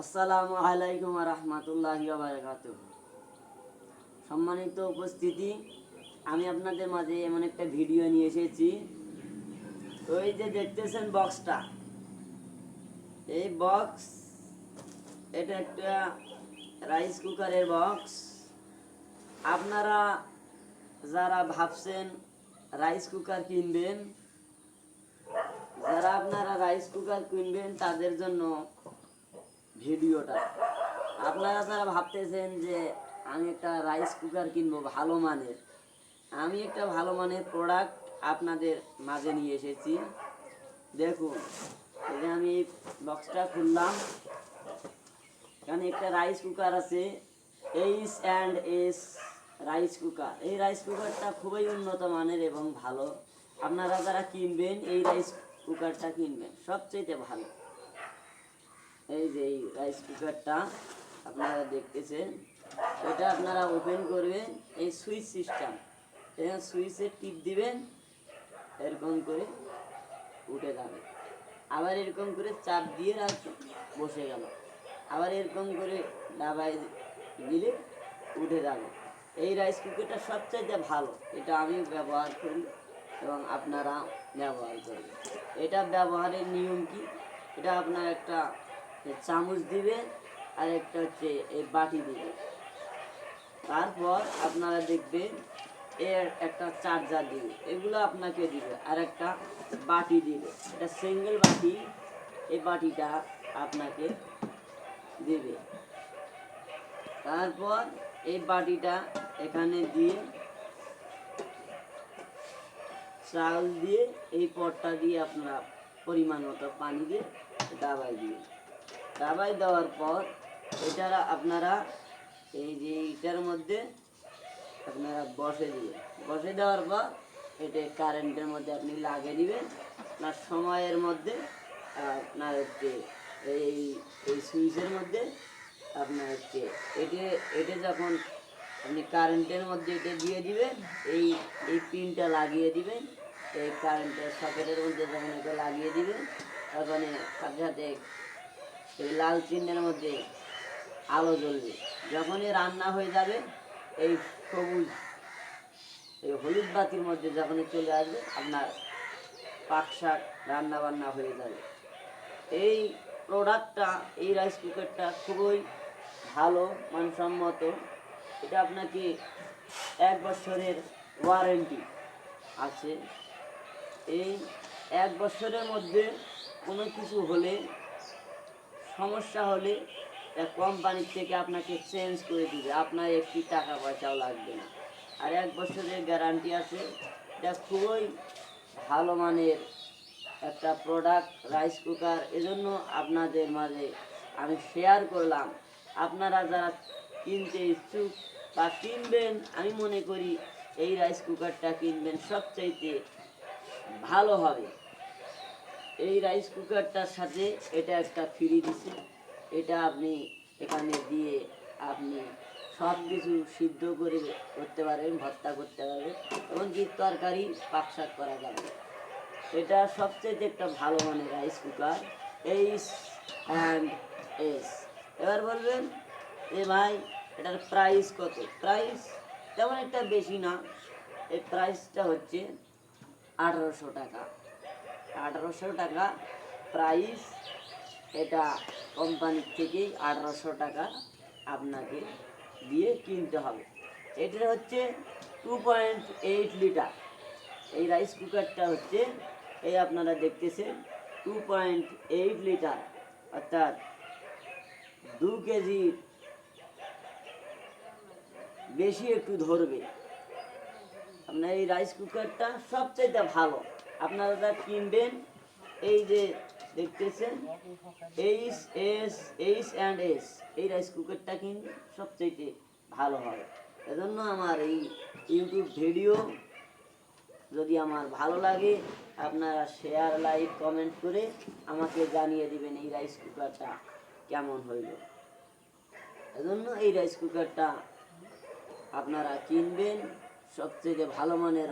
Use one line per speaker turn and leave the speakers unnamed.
আসসালামু আলাইকুম ওয়া রাহমাতুল্লাহি ওয়া বারাকাতুহু। সম্মানিত উপস্থিতি, আমি আপনাদের মাঝে এমন একটা ভিডিও নিয়ে এসেছি। ওই যে দেখতেছেন বক্সটা, এই বক্স, এটা একটা রাইস কুকারের বক্স। আপনারা যারা ভাবছেন রাইস কুকার কিনবেন, আপনারা রাইস কুকার কিনবেন তাদের জন্য ভিডিওটা। আপনারা যারা ভাবতেছেন যে আমি একটা রাইস কুকার কিনবো ভালো মানের, আমি একটা ভালো মানের প্রোডাক্ট আপনাদের মাঝে নিয়ে এসেছি। দেখুন, এই যে আমি বক্সটা খুললাম, এখানে একটা রাইস কুকার আছে, H&S রাইস কুকার। এই রাইস কুকারটা খুবই উন্নত মানের এবং ভালো। আপনারা যারা কিনবেন এই রাইস কুকারটা কিনবেন, সবচেয়ে ভালো। এই যে এই রাইস কুকারটা আপনারা দেখতেছেন, এটা আপনারা ওপেন করবেন, এই সুইচ সিস্টেম, এখানে সুইচে টিপ দিবেন, এরকম করে উঠে যাবে। আবার এরকম করে চাপ দিয়ে রাখবেন, বসে গেল। আবার এরকম করে দাবাই দিলে উঠে যাবে। এই রাইস কুকারটা সবচাইতে ভালো, এটা আমি ব্যবহার করি এবং আপনারা ব্যবহার করবেন। এটা ব্যবহারের নিয়ম কি, এটা আপনার একটা চামচ দিবে আর একটা হচ্ছে এই বাটি দিবে। তারপর আপনারা দেখবেন এর একটা চার্জার দিবে, এগুলো আপনাকে দিবে, আর একটা বাটি দিবে, এটা সিঙ্গেল বাটি, এই বাটিটা আপনাকে দিবে। তারপর এই বাটিটা এখানে দিয়ে চাল দিয়ে এই পটটা দিয়ে আপনারা পরিমাণ মতো পানি দিয়ে দাবাই দিবে। দাবাই দেওয়ার পর এটা আপনারা এই যে এটার মধ্যে আপনারা বসে দেওয়ার পর এটা কারেন্টের মধ্যে আপনি লাগিয়ে দিবেন। আপনার সময়ের মধ্যে আপনার হচ্ছে এই এই সুইচের মধ্যে আপনার হচ্ছে এটা যখন আপনি কারেন্টের মধ্যে এটা দিয়ে দিবেন, এই এই পিনটা লাগিয়ে দিবেন, এই কারেন্টের সকেটের মধ্যে যখন এটা লাগিয়ে দিবেন, তখন সাথে সাথে এই লাল চিহ্নের মধ্যে আলো জ্বলবে। যখনই রান্না হয়ে যাবে, এই সবুজ এই হলুদ বাতির মধ্যে যখনই চলে আসবে, আপনার পাক শাক রান্না বান্না হয়ে যাবে। এই প্রোডাক্টটা, এই রাইস কুকারটা খুবই ভালো, মানসম্মত। এটা আপনাকে 1 বছরের ওয়ারেন্টি আছে। এই 1 বছরের মধ্যে কোনো কিছু হলে, সমস্যা হলে কোম্পানির থেকে আপনাকে চেঞ্জ করে দিবে, আপনার একটি টাকা পয়সাও লাগবে না। আর 1 বছরের গ্যারান্টি আছে। এটা খুবই ভালো মানের একটা প্রোডাক্ট রাইস কুকার, এজন্য আপনাদের মাঝে আমি শেয়ার করলাম। আপনারা যারা কিনতে ইচ্ছুক বা কিনবেন, আমি মনে করি এই রাইস কুকারটা কিনবেন, সবচাইতে ভালো হবে। এই রাইস কুকারটার সাথে এটা একটা ফ্রি দিছে, এটা আপনি এখানে দিয়ে আপনি সব কিছু সিদ্ধ করে করতে পারবেন, ভর্তা করতে পারবেন, এমনকি তরকারি পাক শাক করা যাবে। এটা সবচেয়ে একটা ভালো মানের রাইস কুকার, H&S। এবার বলবেন এ ভাই এটার প্রাইস কত? প্রাইস তেমন একটা বেশি না, এই প্রাইসটা হচ্ছে 1800 টাকা। 1800 টাকা প্রাইস। এটা কোম্পানির থেকেই 1800 টাকা আপনাকে দিয়ে কিনতে হবে। এটা হচ্ছে 2.8 লিটার। এই রাইস কুকারটা হচ্ছে, এই আপনারা দেখতেছেন 2.8 লিটার, অর্থাৎ 2 কেজির বেশি একটু ধরবে। আপনার এই রাইস কুকারটা সবচেয়ে ভালো। আপনারা যা কিনবেন, এই যে দেখতেছেন H&S এই রাইস কুকারটা কিনবেন, সবচেয়ে ভালো হবে। এজন্য আমার এই ইউটিউব ভিডিও যদি আমার ভালো লাগে, আপনারা শেয়ার, লাইক, কমেন্ট করে আমাকে জানিয়ে দিবেন এই রাইস কুকারটা কেমন হইল। এজন্য এই রাইস কুকারটা আপনারা কিনবেন, সবচেয়ে ভালো মানের।